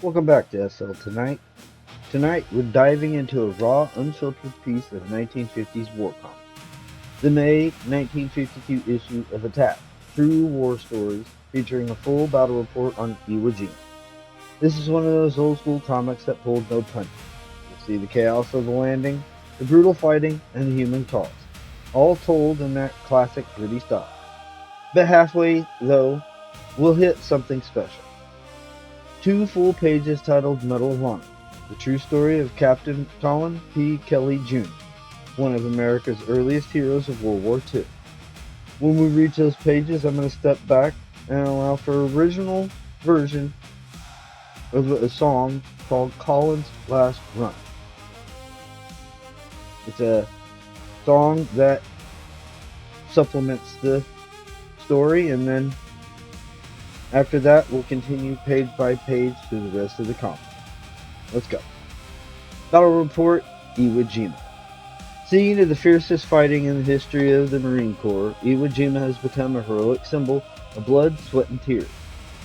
Welcome back to SL Tonight. Tonight we're diving into a raw, unfiltered piece of 1950s war comic. The May 1952 issue of Attack, True War Stories, featuring a full battle report on Iwo Jima. This is one of those old school comics that pulled no punches. You'll see the chaos of the landing, the brutal fighting, and the human cost, all told in that classic gritty style. But halfway, though, we'll hit something special. Two full pages titled Medal of Honor, the true story of Captain Colin P. Kelly Jr., one of America's earliest heroes of World War II. When we reach those pages, I'm going to step back and allow for an original version of a song called Colin's Last Run. It's a song that supplements the story, and then after that, we'll continue page by page through the rest of the comic. Let's go. Battle Report, Iwo Jima. Scene of the fiercest fighting in the history of the Marine Corps, Iwo Jima has become a heroic symbol of blood, sweat, and tears.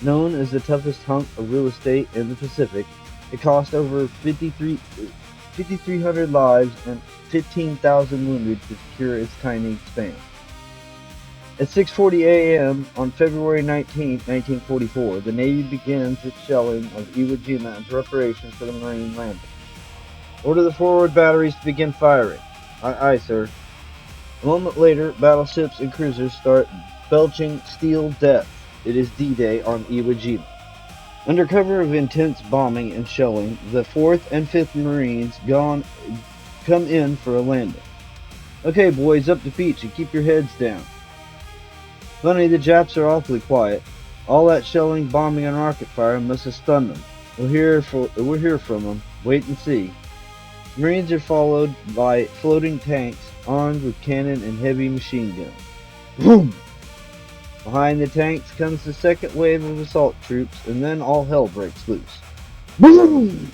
Known as the toughest hunk of real estate in the Pacific, it cost over 5,300 lives and 15,000 wounded to secure its tiny expanse. At 6:40 a.m. on February 19, 1944, the Navy begins its shelling of Iwo Jima in preparation for the Marine landing. Order the forward batteries to begin firing. Aye, aye, sir. A moment later, battleships and cruisers start belching steel death. It is D-Day on Iwo Jima. Under cover of intense bombing and shelling, the 4th and 5th Marines come in for a landing. Okay, boys, up the beach and keep your heads down. Funny, the Japs are awfully quiet. All that shelling, bombing, and rocket fire must have stunned them. We'll hear from them. Wait and see. Marines are followed by floating tanks armed with cannon and heavy machine guns. Boom! Behind the tanks comes the second wave of assault troops, and then all hell breaks loose. Boom!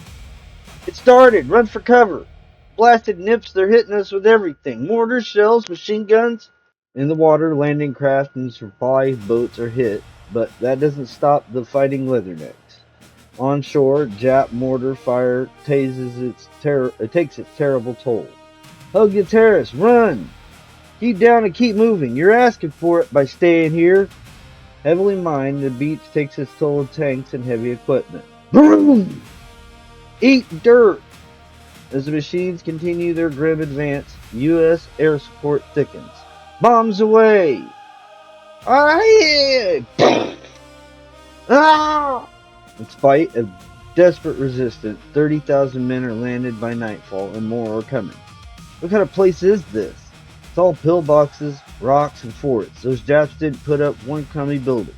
It started! Run for cover! Blasted nips, they're hitting us with everything. Mortars, shells, machine guns. In the water, landing craft and supply boats are hit, but that doesn't stop the fighting leathernecks. On shore, Jap mortar fire takes its terrible toll. Hug the terrace, run! Keep down and keep moving. You're asking for it by staying here. Heavily mined, the beach takes its toll of tanks and heavy equipment. Boom! Eat dirt! As the machines continue their grim advance, U.S. air support thickens. Bombs away! Aye! Ah! In spite of desperate resistance, 30,000 men are landed by nightfall, and more are coming. What kind of place is this? It's all pillboxes, rocks, and forts. Those Japs didn't put up one crummy building.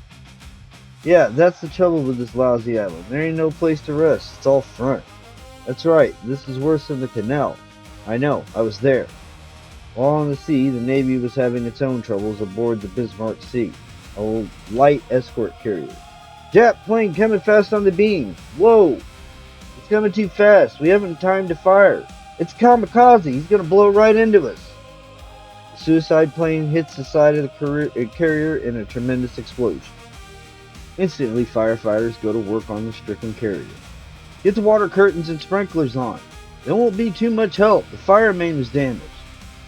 Yeah, that's the trouble with this lousy island. There ain't no place to rest. It's all front. That's right, this is worse than the canal. I know, I was there. While on the sea, the Navy was having its own troubles aboard the Bismarck Sea, a light escort carrier. Jap plane coming fast on the beam. Whoa! It's coming too fast. We haven't time to fire. It's kamikaze. He's going to blow right into us. The suicide plane hits the side of the carrier in a tremendous explosion. Instantly, firefighters go to work on the stricken carrier. Get the water curtains and sprinklers on. There won't be too much help. The fire main was damaged.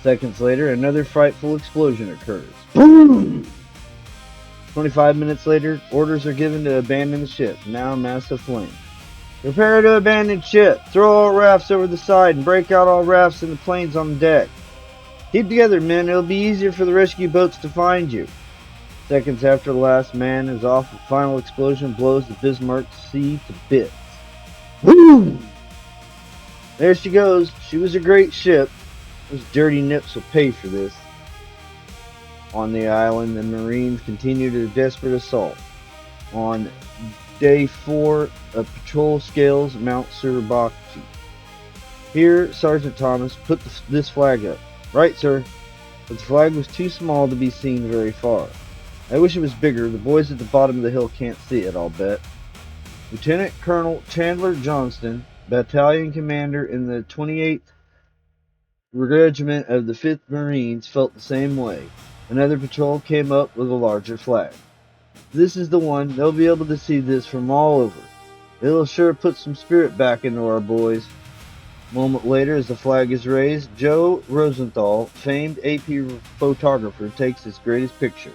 Seconds later, another frightful explosion occurs. Boom! 25 minutes later, orders are given to abandon the ship, now a mass of flame. Prepare to abandon ship. Throw all rafts over the side and break out all rafts in the planes on the deck. Keep together, men. It'll be easier for the rescue boats to find you. Seconds after the last man is off, the final explosion blows the Bismarck Sea to bits. Boom! There she goes. She was a great ship. Those dirty nips will pay for this. On the island, the Marines continued their desperate assault. On day 4 of patrol scales Mount Suribachi. Here, Sergeant Thomas, put this flag up. Right, sir. But the flag was too small to be seen very far. I wish it was bigger. The boys at the bottom of the hill can't see it, I'll bet. Lieutenant Colonel Chandler Johnston, battalion commander in the 28th Regiment of the 5th Marines, felt the same way. Another patrol came up with a larger flag. This is the one. They'll be able to see this from all over. It'll sure put some spirit back into our boys. A moment later, as the flag is raised, Joe Rosenthal, famed AP photographer, takes his greatest picture.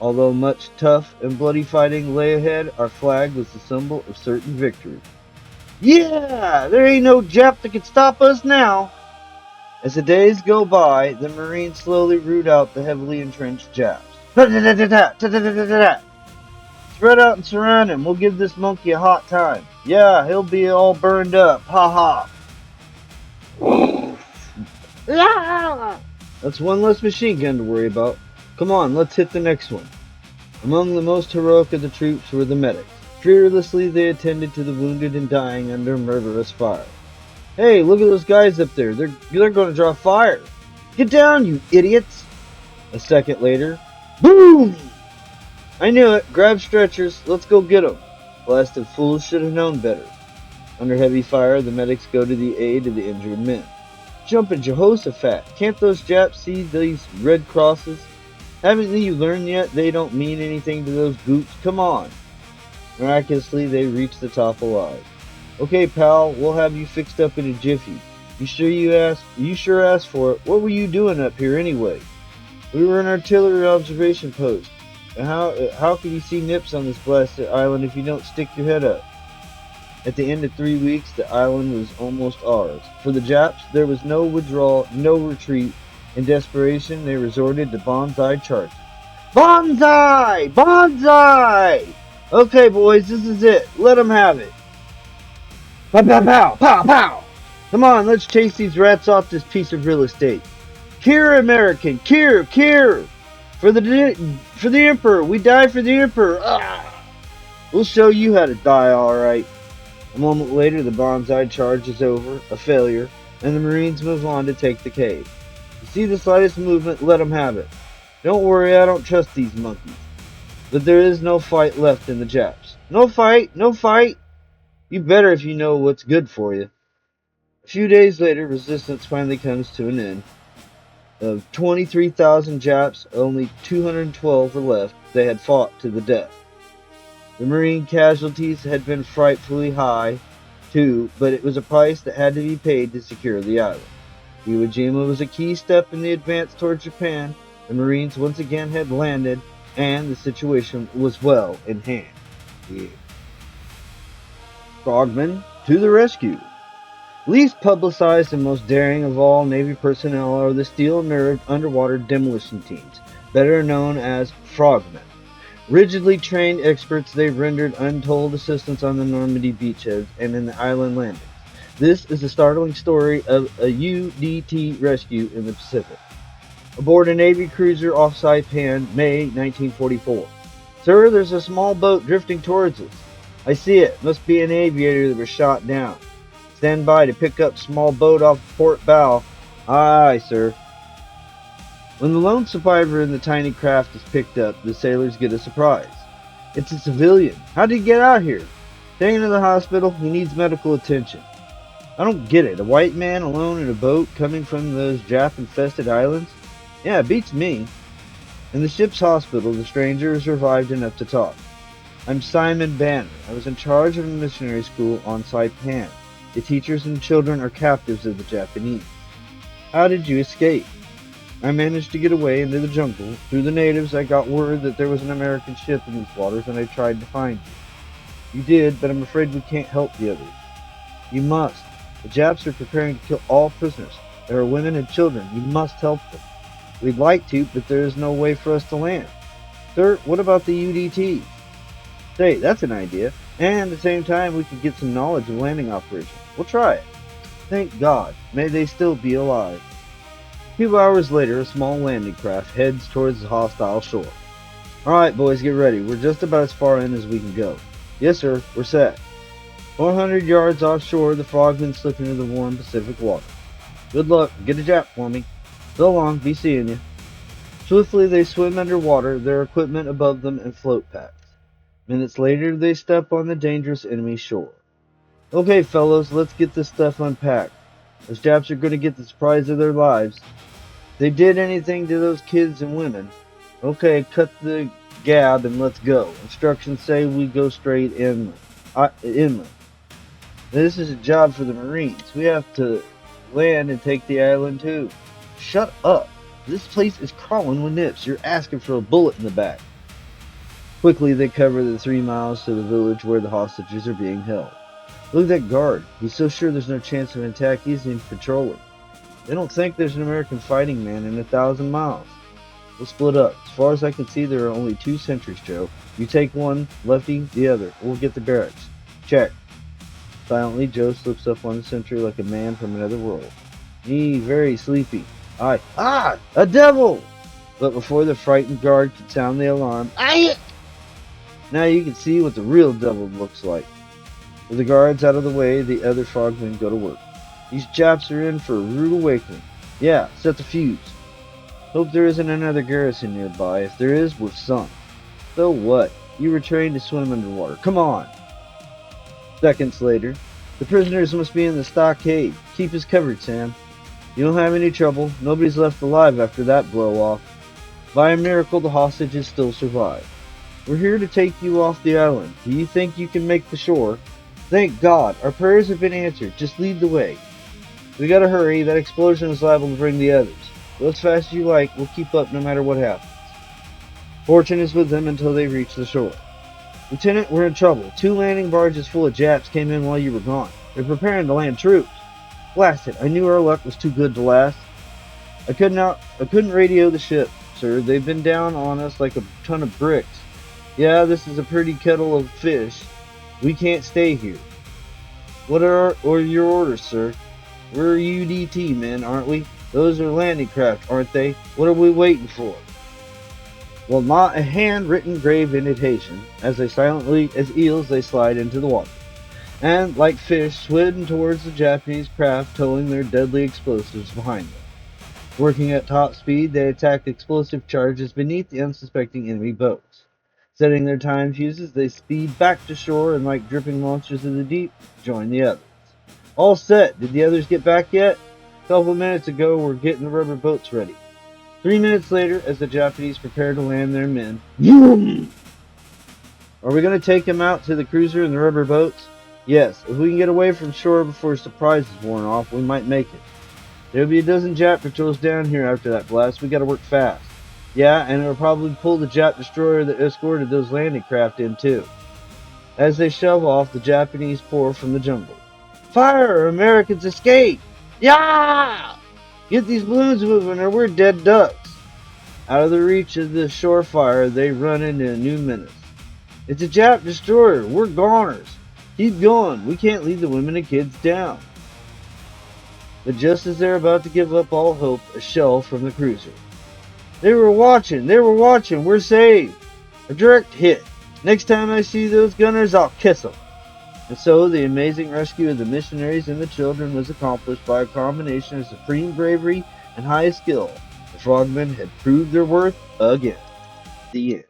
Although much tough and bloody fighting lay ahead, our flag was the symbol of certain victory. Yeah! There ain't no Jap that can stop us now! As the days go by, the Marines slowly root out the heavily entrenched Japs. Spread out and surround him. We'll give this monkey a hot time. Yeah, he'll be all burned up. Ha ha. That's one less machine gun to worry about. Come on, let's hit the next one. Among the most heroic of the troops were the medics. Fearlessly they attended to the wounded and dying under murderous fire. Hey, look at those guys up there. They're going to draw fire. Get down, you idiots. A second later, boom! I knew it. Grab stretchers. Let's go get them. Blasted fools should have known better. Under heavy fire, the medics go to the aid of the injured men. Jumpin' Jehoshaphat. Can't those Japs see these red crosses? Haven't you learned yet they don't mean anything to those goops? Come on. Miraculously, they reach the top alive. Okay, pal, we'll have you fixed up in a jiffy. You sure asked for it. What were you doing up here anyway? We were an artillery observation post. And how can you see nips on this blasted island if you don't stick your head up? At the end of 3 weeks, the island was almost ours. For the Japs, there was no withdrawal, no retreat. In desperation, they resorted to bonsai charges. Bonsai! Bonsai! Okay, boys, this is it. Let them have it. Pow, pow, pow, pow, pow! Come on, let's chase these rats off this piece of real estate. Kier, American! Kier! Kier! For the Emperor! We die for the Emperor! Ah! We'll show you how to die, alright. A moment later, the bonsai charge is over, a failure, and the Marines move on to take the cave. You see the slightest movement, let them have it. Don't worry, I don't trust these monkeys. But there is no fight left in the Japs. No fight! No fight! You better if you know what's good for you. A few days later, resistance finally comes to an end. Of 23,000 Japs, only 212 were left. They had fought to the death. The Marine casualties had been frightfully high, too, but it was a price that had to be paid to secure the island. Iwo Jima was a key step in the advance towards Japan. The Marines once again had landed, and the situation was well in hand. Yeah. Frogmen to the rescue. Least publicized and most daring of all Navy personnel are the steel-nerved underwater demolition teams, better known as frogmen. Rigidly trained experts, they rendered untold assistance on the Normandy beachheads and in the island landings. This is the startling story of a UDT rescue in the Pacific. Aboard a Navy cruiser off Saipan, May 1944. Sir, there's a small boat drifting towards us. I see it. Must be an aviator that was shot down. Stand by to pick up small boat off port bow. Aye, sir. When the lone survivor in the tiny craft is picked up, the sailors get a surprise. It's a civilian. How did he get out here? Taken to the hospital. He needs medical attention. I don't get it. A white man alone in a boat coming from those Jap-infested islands? Yeah, it beats me. In the ship's hospital, the stranger is revived enough to talk. I'm Simon Banner. I was in charge of a missionary school on Saipan. The teachers and children are captives of the Japanese. How did you escape? I managed to get away into the jungle. Through the natives, I got word that there was an American ship in these waters, and I tried to find you. You did, but I'm afraid we can't help the others. You must. The Japs are preparing to kill all prisoners. There are women and children. You must help them. We'd like to, but there is no way for us to land. Sir, what about the UDT? Say, that's an idea. And at the same time, we could get some knowledge of landing operations. We'll try it. Thank God. May they still be alive. 2 hours later, a small landing craft heads towards the hostile shore. Alright, boys, get ready. We're just about as far in as we can go. Yes, sir. We're set. 400 yards offshore, the frogmen slip into the warm Pacific water. Good luck. Get a Jap for me. So long. Be seeing you. Swiftly, they swim underwater, their equipment above them in float packs. Minutes later, they step on the dangerous enemy shore. Okay, fellows, let's get this stuff unpacked. Those Japs are going to get the surprise of their lives. If they did anything to those kids and women, okay, cut the gab and let's go. Instructions say we go straight in. inland. This is a job for the Marines. We have to land and take the island too. Shut up. This place is crawling with nips. You're asking for a bullet in the back. Quickly, they cover the 3 miles to the village where the hostages are being held. Look at that guard. He's so sure there's no chance of an attack, he's even patrolling. They don't think there's an American fighting man in 1,000 miles. We'll split up. As far as I can see, there are only 2 sentries, Joe. You take one, Lefty, the other. We'll get the barracks. Check. Silently, Joe slips up on the sentry like a man from another world. Me, very sleepy. A devil! But before the frightened guard could sound the alarm, now you can see what the real devil looks like. With the guards out of the way, the other frogmen go to work. These Japs are in for a rude awakening. Yeah, set the fuse. Hope there isn't another garrison nearby. If there is, we're sunk. So what? You were trained to swim underwater. Come on! Seconds later, the prisoners must be in the stockade. Keep us covered, Sam. You don't have any trouble. Nobody's left alive after that blow-off. By a miracle, the hostages still survive. We're here to take you off the island. Do you think you can make the shore? Thank God. Our prayers have been answered. Just lead the way. We gotta hurry. That explosion is liable to bring the others. Go as fast as you like. We'll keep up no matter what happens. Fortune is with them until they reach the shore. Lieutenant, we're in trouble. 2 landing barges full of Japs came in while you were gone. They're preparing to land troops. Blast it. I knew our luck was too good to last. I couldn't radio the ship, sir. They've been down on us like a ton of bricks. Yeah, this is a pretty kettle of fish. We can't stay here. What are your orders, sir? We're UDT men, aren't we? Those are landing craft, aren't they? What are we waiting for? Well, not a handwritten grave invitation. As eels, they slide into the water. And, like fish, swim towards the Japanese craft, towing their deadly explosives behind them. Working at top speed, they attack explosive charges beneath the unsuspecting enemy boats. Setting their time fuses, they speed back to shore and, like dripping monsters in the deep, join the others. All set. Did the others get back yet? A couple minutes ago, we're getting the rubber boats ready. 3 minutes later, as the Japanese prepare to land their men, boom! Are we going to take them out to the cruiser and the rubber boats? Yes. If we can get away from shore before surprise is worn off, we might make it. There'll be a dozen Jap patrols down here after that blast. We got to work fast. Yeah, and it'll probably pull the Jap destroyer that escorted those landing craft in too. As they shove off, the Japanese pour from the jungle. Fire! Americans escape! Yeah! Get these balloons moving or we're dead ducks. Out of the reach of the shore fire, they run into a new menace. It's a Jap destroyer. We're goners. Keep going. We can't leave the women and kids down. But just as they're about to give up all hope, a shell from the cruiser. They were watching. We're saved. A direct hit. Next time I see those gunners, I'll kiss them. And so the amazing rescue of the missionaries and the children was accomplished by a combination of supreme bravery and high skill. The frogmen had proved their worth again. The end.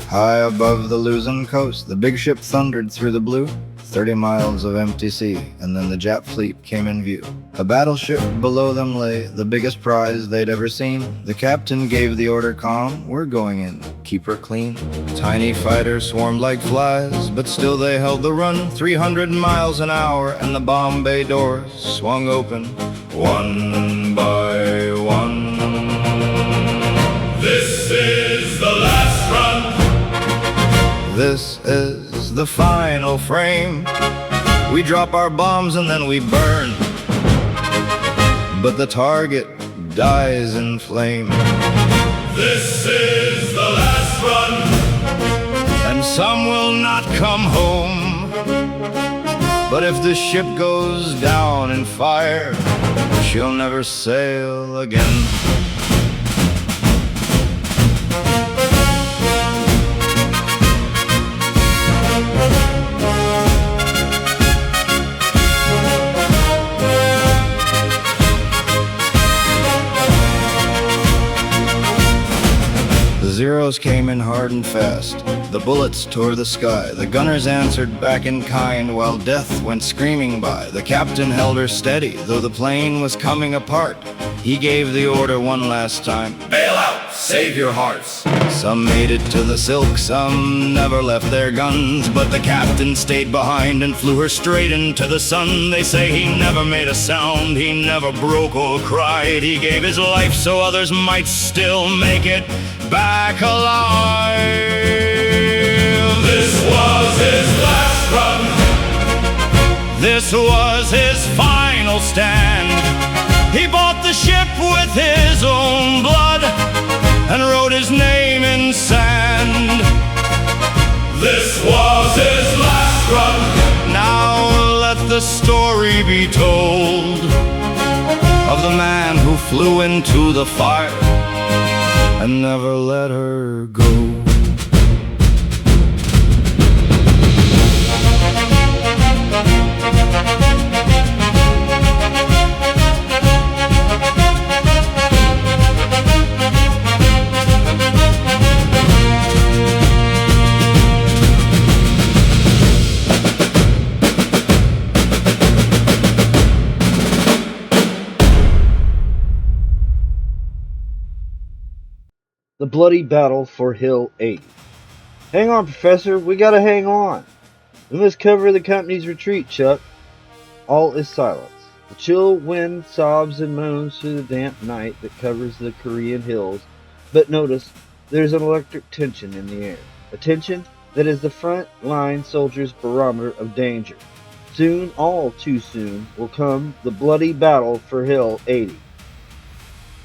High above the Luzon coast, the big ship thundered through the blue. 30 miles of empty sea, and then the Jap fleet came in view. A battleship below them lay, the biggest prize they'd ever seen. The captain gave the order calm, we're going in, keep her clean. Tiny fighters swarmed like flies, but still they held the run. 300 miles an hour, and the bomb bay doors swung open, one by one. This is the last run. This is the final frame. We drop our bombs and then we burn, but the target dies in flame. This is the last run. And some will not come home, but if the ship goes down in fire, she'll never sail again. Zeros came came in hard and fast. The bullets tore the sky. The gunners answered back in kind, while death went screaming by. The captain held her steady, though the plane was coming apart. He gave the order one last time: Bail out, save your hearts. Some made it to the silk, some never left their guns, but the captain stayed behind and flew her straight into the sun. They say he never made a sound, he never broke or cried. He gave his life so others might still make it back alive. This was his last run. This was his final stand. He bought the ship with his own blood and wrote his name in sand. This was his last run. Now let the story be told of the man who flew into the fire and never let her go. The bloody battle for Hill 80. Hang on, Professor, we gotta hang on. We must cover the company's retreat, Chuck. All is silence. The chill wind sobs and moans through the damp night that covers the Korean hills, but notice there's an electric tension in the air. A tension that is the front line soldier's barometer of danger. Soon, all too soon, will come the bloody battle for Hill 80.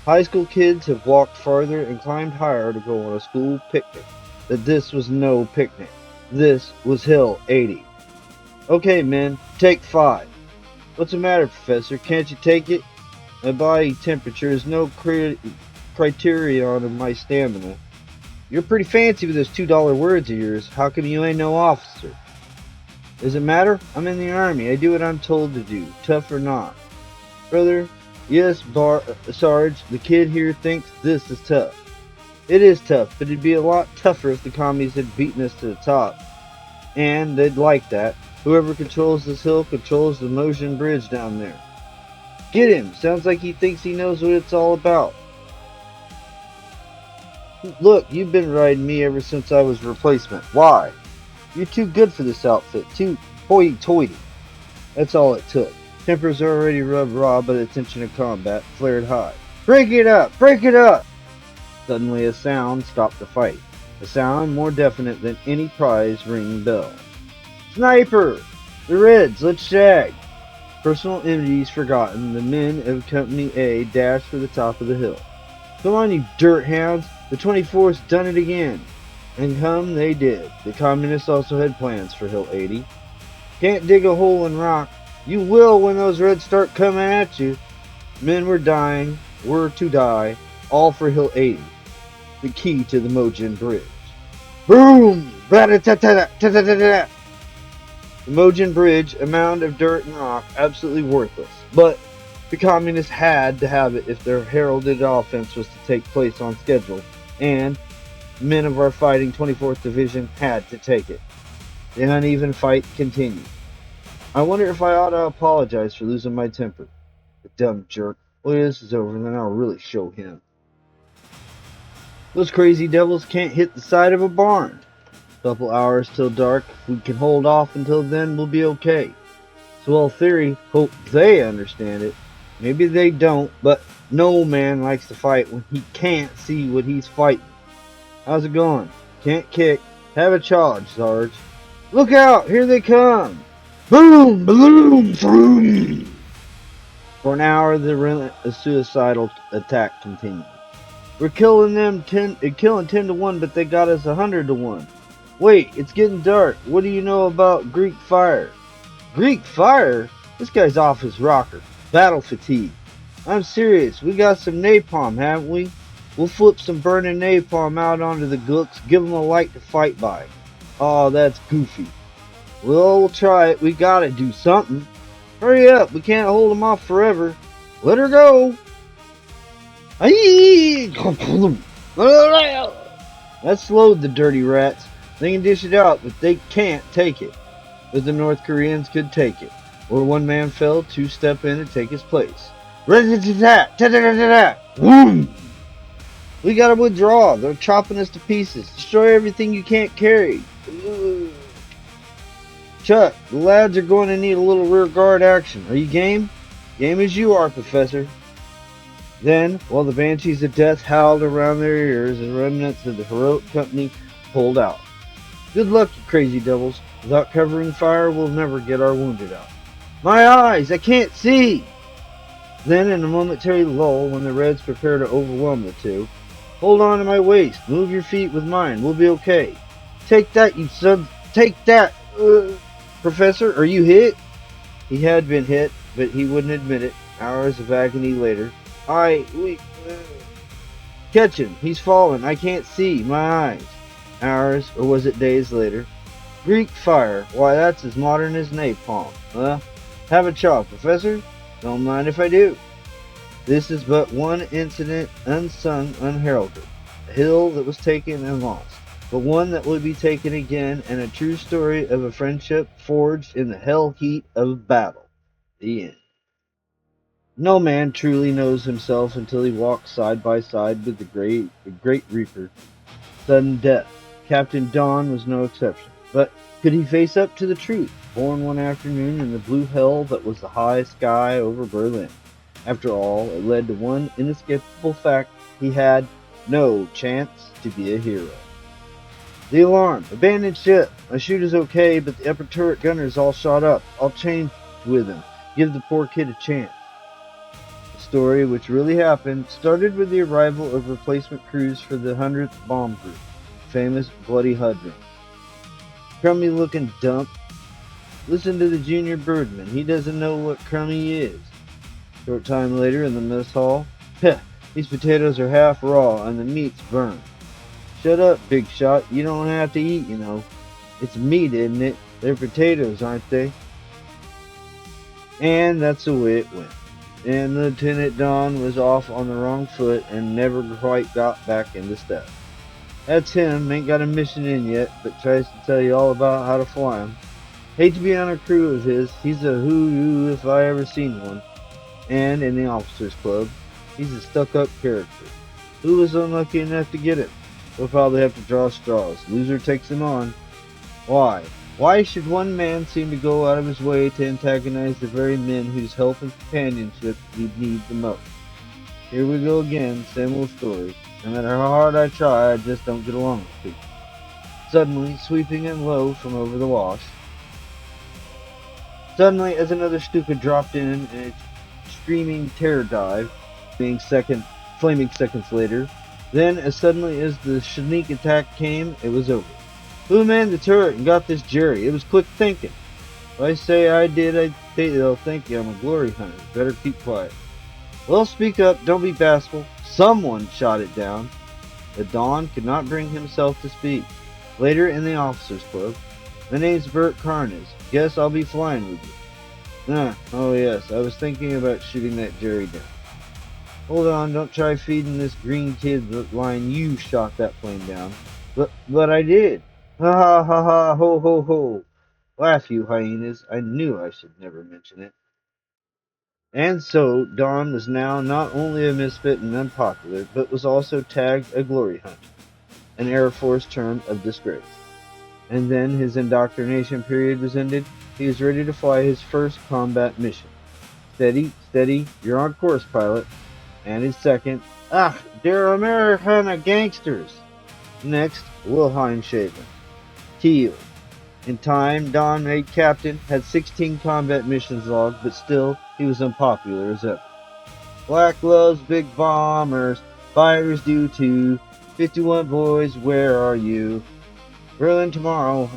High school kids have walked farther and climbed higher to go on a school picnic. But this was no picnic. This was Hill 80. Okay, men, take 5. What's the matter, Professor? Can't you take it? My body temperature is no criterion of my stamina. You're pretty fancy with those $2 words of yours. How come you ain't no officer? Does it matter? I'm in the Army. I do what I'm told to do, tough or not. Brother, yes, Sarge, the kid here thinks this is tough. It is tough, but it'd be a lot tougher if the commies had beaten us to the top. And they'd like that. Whoever controls this hill controls the motion bridge down there. Get him! Sounds like he thinks he knows what it's all about. Look, you've been riding me ever since I was replacement. Why? You're too good for this outfit. Too hoity-toity. That's all it took. Tempers already rubbed raw by the tension of combat flared high. Break it up! Break it up! Suddenly a sound stopped the fight. A sound more definite than any prize ring bell. Sniper! The Reds, let's shag! Personal enmities forgotten, the men of Company A dashed for the top of the hill. Come on, you dirt hounds! The 24th's done it again! And come they did. The communists also had plans for Hill 80. Can't dig a hole in rock. You will when those Reds start coming at you. Men were dying, were to die, all for Hill 80. The key to the Mojin Bridge. Boom! Bra-da-ta-ta-ta-ta-ta-ta-ta. The Mojin Bridge, a mound of dirt and rock, absolutely worthless. But the communists had to have it if their heralded offense was to take place on schedule, and men of our fighting 24th Division had to take it. The uneven fight continued. I wonder if I ought to apologize for losing my temper. The dumb jerk. Well, this is over, and then I'll really show him. Those crazy devils can't hit the side of a barn. Couple hours till dark. If we can hold off until then, we'll be okay. Swell theory. Hope they understand it. Maybe they don't, but no man likes to fight when he can't see what he's fighting. How's it going? Can't kick. Have a charge, Sarge. Look out! Here they come! Boom! Boom! Boom! For an hour, the suicidal attack continued. We're killing them 10 to 1, but they got us 100 to 1. Wait, it's getting dark. What do you know about Greek fire? Greek fire? This guy's off his rocker. Battle fatigue. I'm serious. We got some napalm, haven't we? We'll flip some burning napalm out onto the gooks, give them a light to fight by. Oh, that's goofy. Well, we'll try it. We gotta do something. Hurry up. We can't hold them off forever. Let her go. Aye. Let's load the dirty rats. They can dish it out, but they can't take it. But the North Koreans could take it. Or one man fell, two step in and take his place. Boom! We gotta withdraw. They're chopping us to pieces. Destroy everything you can't carry. Ugh. Chuck, the lads are going to need a little rear guard action. Are you game? Game as you are, Professor. Then, while the banshees of death howled around their ears, the remnants of the heroic company pulled out. Good luck, you crazy devils. Without covering fire, we'll never get our wounded out. My eyes! I can't see! Then, in a momentary lull, when the Reds prepare to overwhelm the two, hold on to my waist. Move your feet with mine. We'll be okay. Take that, you sons. Take that! Professor, are you hit? He had been hit, but he wouldn't admit it. Hours of agony later. Catch him. He's fallen. I can't see. My eyes. Hours, or was it days later? Greek fire. Why, that's as modern as napalm. Have a chaw, Professor. Don't mind if I do. This is but one incident, unsung, unheralded. A hill that was taken and lost, but one that will be taken again, and a true story of a friendship forged in the hell heat of battle. The end. No man truly knows himself until he walks side by side with the great reaper. Sudden death. Captain Dawn was no exception. But could he face up to the truth? Born one afternoon in the blue hell that was the high sky over Berlin. After all, it led to one inescapable fact: he had no chance to be a hero. The alarm. Abandoned ship. My shooter's okay, but the upper turret gunner's all shot up. I'll change with him. Give the poor kid a chance. The story, which really happened, started with the arrival of replacement crews for the 100th Bomb Group. Famous Bloody Hudron. Crummy looking dump. Listen to the junior birdman. He doesn't know what crummy is. Short time later in the mess hall. Heh, these potatoes are half raw and the meat's burned. Shut up, big shot. You don't have to eat, you know. It's meat, isn't it? They're potatoes, aren't they? And that's the way it went. And Lieutenant Don was off on the wrong foot and never quite got back into step. That's him. Ain't got a mission in yet, but tries to tell you all about how to fly 'em. Hate to be on a crew of his. He's a hoodoo if I ever seen one. And in the officers' club, he's a stuck-up character. Who was unlucky enough to get him? We'll probably have to draw straws. Loser takes him on. Why? Why should one man seem to go out of his way to antagonize the very men whose help and companionship he'd need the most? Here we go again, same old story. No matter how hard I try, I just don't get along with people. Suddenly, sweeping in low from over the wash. Suddenly, as another stuka dropped in a screaming terror dive, flaming seconds later. Then, as suddenly as the sneak attack came, it was over. Who manned the turret and got this Jerry? It was quick thinking. If I say I did, they'll think I'm a glory hunter. Better keep quiet. Well, speak up. Don't be bashful. Someone shot it down. But Don could not bring himself to speak. Later in the officers' club. My name's Bert Carnes. Guess I'll be flying with you. Oh yes, I was thinking about shooting that Jerry down. Hold on, don't try feeding this green kid the line you shot that plane down. But I did. Ha ha ha ha, ho ho ho. Laugh, you hyenas. I knew I should never mention it. And so, Don was now not only a misfit and unpopular, but was also tagged a glory hunter, an Air Force term of disgrace. And then his indoctrination period was ended. He was ready to fly his first combat mission. Steady, steady, you're on course, pilot. And his second, they're Americana gangsters. Next, Wilhelmshaven. Teal. In time, Don made captain, had 16 combat missions logged, but still, he was unpopular as ever. Black loves big bombers, fighters do too. 51 boys, where are you? Berlin tomorrow,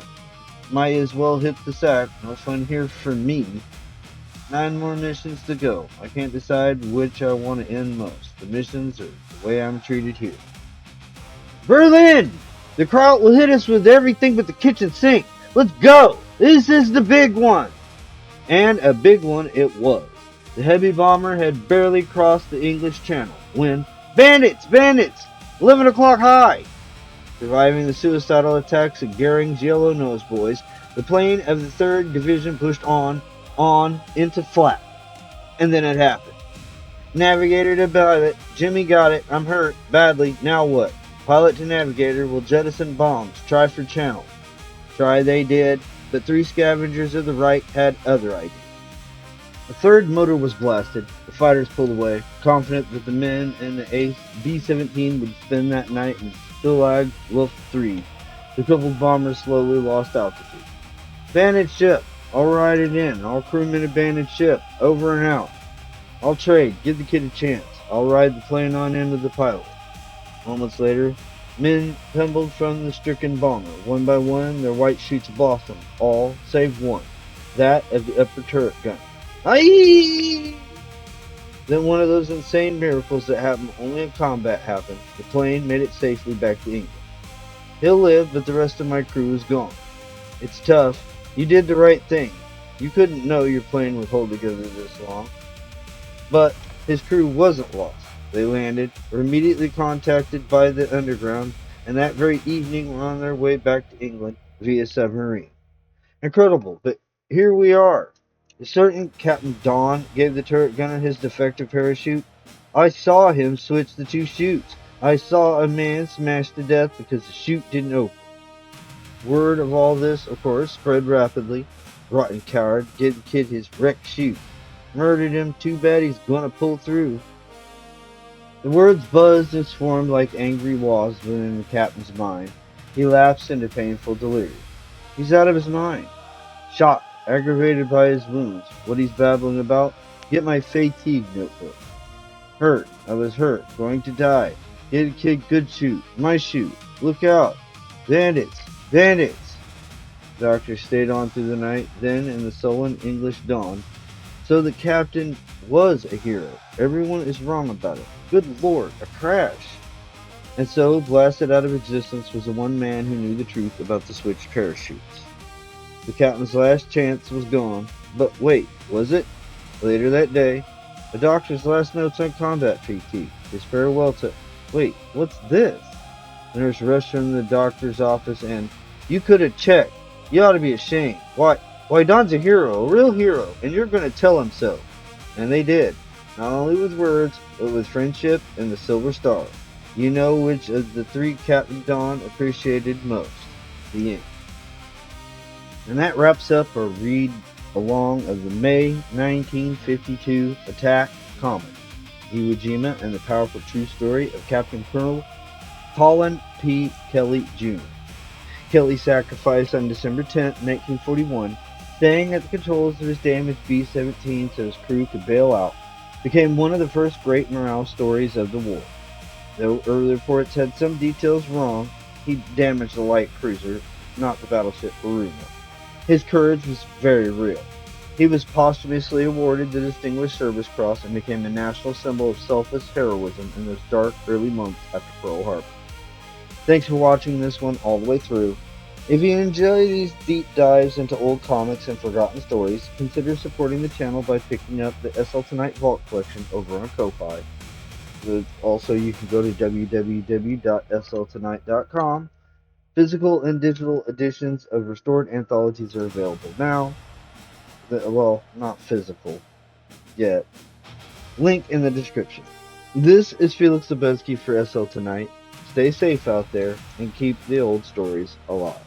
might as well hit the sack, no fun here for me. 9 more missions to go. I can't decide which I want to end most. The missions or the way I'm treated here. Berlin! The Kraut will hit us with everything but the kitchen sink. Let's go! This is the big one! And a big one it was. The heavy bomber had barely crossed the English Channel when, bandits! 11 o'clock high! Surviving the suicidal attacks of Goering's Yellow Nose Boys, the plane of the 3rd Division pushed on, into flak. And then it happened. Navigator to pilot, Jimmy got it, I'm hurt, badly, now what? Pilot to navigator will jettison bombs, try for channel. Try they did, but 3 scavengers of the Reich had other ideas. The 3rd motor was blasted, the fighters pulled away, confident that the men in the Ace B-17 would spend that night in Stalag Luft 3. The coupled bombers slowly lost altitude. Banded ship, I'll ride it in, all crewmen abandoned ship, over and out. I'll trade, give the kid a chance, I'll ride the plane on in with the pilot. Moments later, men tumbled from the stricken bomber. One by one, their white chutes blossomed, all save one, that of the upper turret gunner. Aye! Then one of those insane miracles that happen only in combat happened. The plane made it safely back to England. He'll live, but the rest of my crew is gone. It's tough. You did the right thing. You couldn't know your plane would hold together this long. But his crew wasn't lost. They landed, were immediately contacted by the underground, and that very evening were on their way back to England via submarine. Incredible, but here we are. A certain Captain Don gave the turret gunner his defective parachute. I saw him switch the 2 chutes. I saw a man smashed to death because the chute didn't open. Word of all this, of course, spread rapidly. Rotten coward, gave the kid his wrecked chute. Murdered him, too bad he's gonna pull through. The words buzzed and swarmed like angry wasps within the captain's mind. He lapsed into painful delirium. He's out of his mind. Shocked, aggravated by his wounds. What he's babbling about? Get my fatigue notebook. Hurt. I was hurt. Going to die. Get a kid good shoot. My shoot. Look out. Bandits. Bandits. The doctor stayed on through the night. Then, in the sullen English dawn, so the captain was a hero. Everyone is wrong about it. Good Lord, a crash. And so, blasted out of existence was the one man who knew the truth about the switched parachutes. The captain's last chance was gone. But wait, was it? Later that day, the doctor's last notes on combat fatigue. His farewell to... Wait, what's this? The nurse rushed from the doctor's office and... You could have checked. You ought to be ashamed. Why, Don's a hero, a real hero, and you're going to tell him so. And they did. Not only with words, but with friendship and the Silver Star. You know which of the 3 Captain Don appreciated most. The end. And that wraps up our read along of the May 1952 attack comic, Iwo Jima and the Powerful True Story of Captain Colin P. Kelly Jr. Kelly sacrificed on December 10, 1941, staying at the controls of his damaged B-17 so his crew could bail out, became one of the first great morale stories of the war. Though early reports had some details wrong, he damaged the light cruiser, not the battleship Buruma. His courage was very real. He was posthumously awarded the Distinguished Service Cross and became a national symbol of selfless heroism in those dark early months after Pearl Harbor. Thanks for watching this one all the way through. If you enjoy these deep dives into old comics and forgotten stories, consider supporting the channel by picking up the SL Tonight Vault collection over on Ko-Fi. Also, you can go to www.sltonight.com. Physical and digital editions of restored anthologies are available now. Well, not physical yet. Link in the description. This is Felix Lubezki for SL Tonight. Stay safe out there and keep the old stories alive.